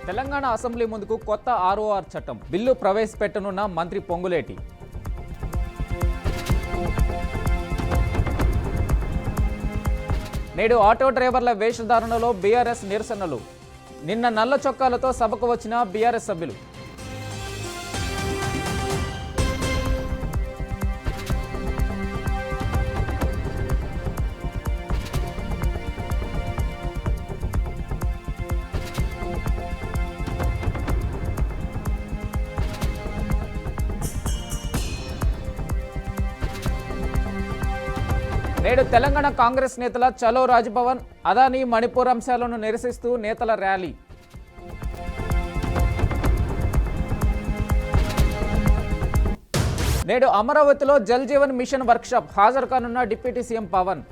Telangana assembly ముందుకు కొత్త ROR చట్టం బిల్లు ప్రవేశపెట్టనున్న మంత్రి పొంగులేటి. నేడు ఆటో డ్రైవర్ల వేషధారణలో బీఆర్ఎస్ నిరసనలు. నిన్న నల్ల చొక్కాలతో సభకు వచ్చిన బీఆర్ఎస్ సభ్యులు. నేడు తెలంగాణ కాంగ్రెస్ నేతల చలో రాజ్భవన్, అదానీ మణిపూర్ అంశాలను నిరసిస్తూ నేతల ర్యాలీ. నేడు అమరావతిలో జల్ జీవన్ మిషన్ వర్క్షాప్ హాజరు కానున్న డిప్యూటీ సీఎం పవన్.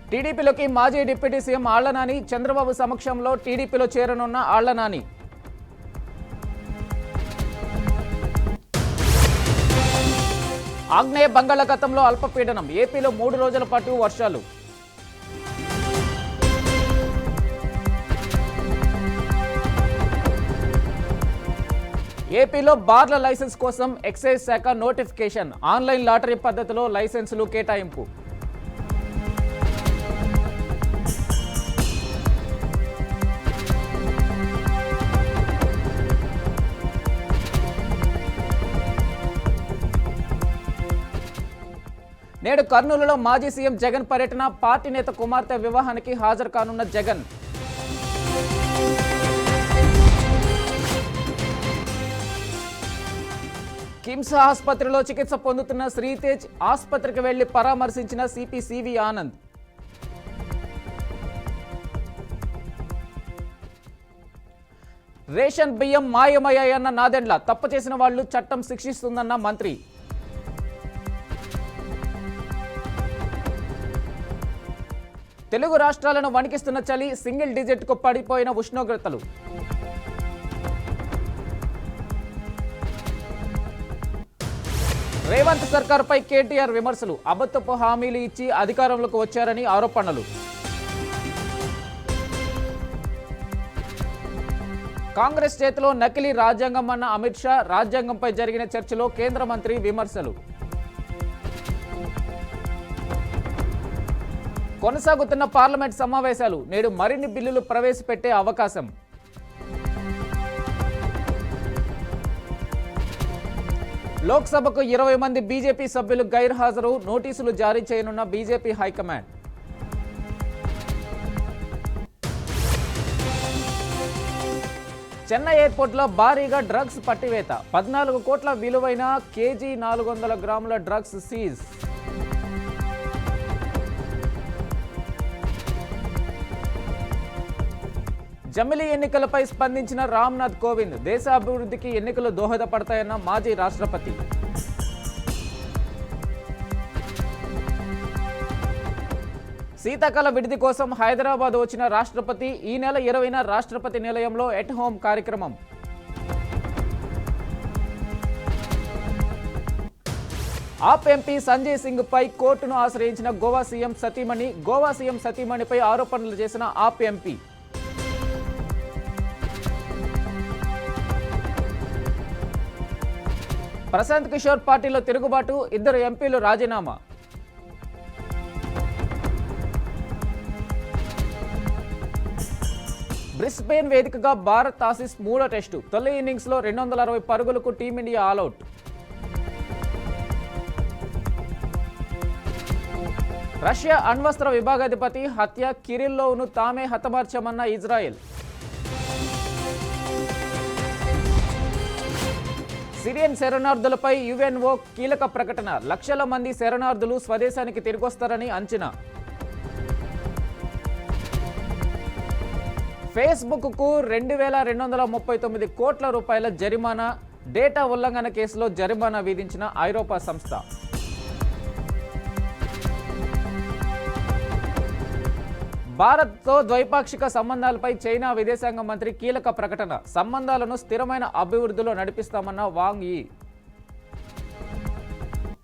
టీడీపీలోకి మాజీ డిప్యూటీ సీఎం ఆళ్ల నాని. చంద్రబాబు సమక్షంలో టీడీపీలో చేరనున్న ఆళ్ల నాని. ఆగ్నేయ బంగాళాఖాతంలో అల్పపీడనం. ఏపీలో 3 రోజుల పాటు వర్షాలు. ఏపీలో బార్ల లైసెన్స్ కోసం ఎక్సైజ్ శాఖ నోటిఫికేషన్. ఆన్లైన్ లాటరీ పద్ధతిలో లైసెన్సులు కేటాయింపు. నేడు కర్నూలులో మాజీ సీఎం జగన్ పర్యటన. పార్టీ నేత కుమార్తె వివాహానికి హాజరు కానున్న జగన్. కిమ్స్ ఆసుపత్రిలో చికిత్స పొందుతున్న శ్రీతేజ్ ఆసుపత్రికి వెళ్లి పరామర్శించిన సిపి సివి ఆనంద్. రేషన్ బియ్యం మాయమయ్యాయన్న నాదెండ్ల. తప్పు చేసిన వాళ్లు చట్టం శిక్షిస్తుందన్న మంత్రి. తెలుగు రాష్ట్రాలను వణికిస్తున్న చలి. సింగిల్ డిజిట్కు పడిపోయిన ఉష్ణోగ్రతలు. రేవంత్ సర్కార్పై కేటీఆర్ విమర్శలు. అబద్ధపు హామీలు ఇచ్చి అధికారంలోకి వచ్చారని ఆరోపణలు. కాంగ్రెస్ చేతిలో నకిలీ రాజ్యాంగం అన్న అమిత్ షా. రాజ్యాంగంపై జరిగిన చర్చలో కేంద్ర మంత్రి విమర్శలు. కొనసాగుతున్న పార్లమెంట్ సమావేశాలు. నేడు మరిన్ని బిల్లులు ప్రవేశపెట్టే అవకాశం. లోక్సభకు 20 మంది బీజేపీ సభ్యులు గైర్హాజరు. నోటీసులు జారీ చేయనున్న బీజేపీ హైకమాండ్. చెన్నై ఎయిర్పోర్ట్లో భారీగా డ్రగ్స్ పట్టివేత. 14 కోట్ల విలువైన కేజీ 400 గ్రాముల డ్రగ్స్ సీజ్. జమిలీ ఎన్నికలపై స్పందించిన రామ్నాథ్ కోవింద్. దేశ అభివృద్ధికి ఎన్నికలు దోహదపడతాయన్న మాజీ రాష్ట్రపతి. శీతాకాల విడిది కోసం హైదరాబాద్ వచ్చిన రాష్ట్రపతి. ఈ నెల 20న రాష్ట్రపతి నిలయంలో ఎట్ హోమ్ కార్యక్రమం. ఆప్ ఎంపీ సంజయ్ సింగ్ పై కోర్టును ఆశ్రయించిన గోవా సీఎం సతీమణి. గోవా సీఎం సతీమణిపై ఆరోపణలు చేసిన ఆప్ ఎంపీ. ప్రశాంత్ కిషోర్ పార్టీలో తిరుగుబాటు. 2 ఎంపీలు రాజీనామా. బ్రిస్బేన్ వేదికగా భారత్ ఆసీస్ 3వ టెస్టు. తొలి ఇన్నింగ్స్లో 260 పరుగులకు టీమిండియా ఆలౌట్. రష్యా అణ్వస్త్ర విభాగాధిపతి హత్య. కిరిల్లోవ్ను తామే హతమార్చామన్న ఇజ్రాయెల్. సిరియన్ శరణార్థులపై యుఎన్ఓ కీలక ప్రకటన. లక్షల మంది శరణార్థులు స్వదేశానికి తిరిగొస్తారని అంచనా. ఫేస్బుక్కు 2239 కోట్ల రూపాయల జరిమానా. డేటా ఉల్లంఘన కేసులో జరిమానా విధించిన ఐరోపా సంస్థ. భారత్తో ద్వైపాక్షిక సంబంధాలపై చైనా విదేశాంగ మంత్రి కీలక ప్రకటన. సంబంధాలను స్థిరమైన అభివృద్ధిలో నడిపిస్తామన్న వాంగ్ యీ.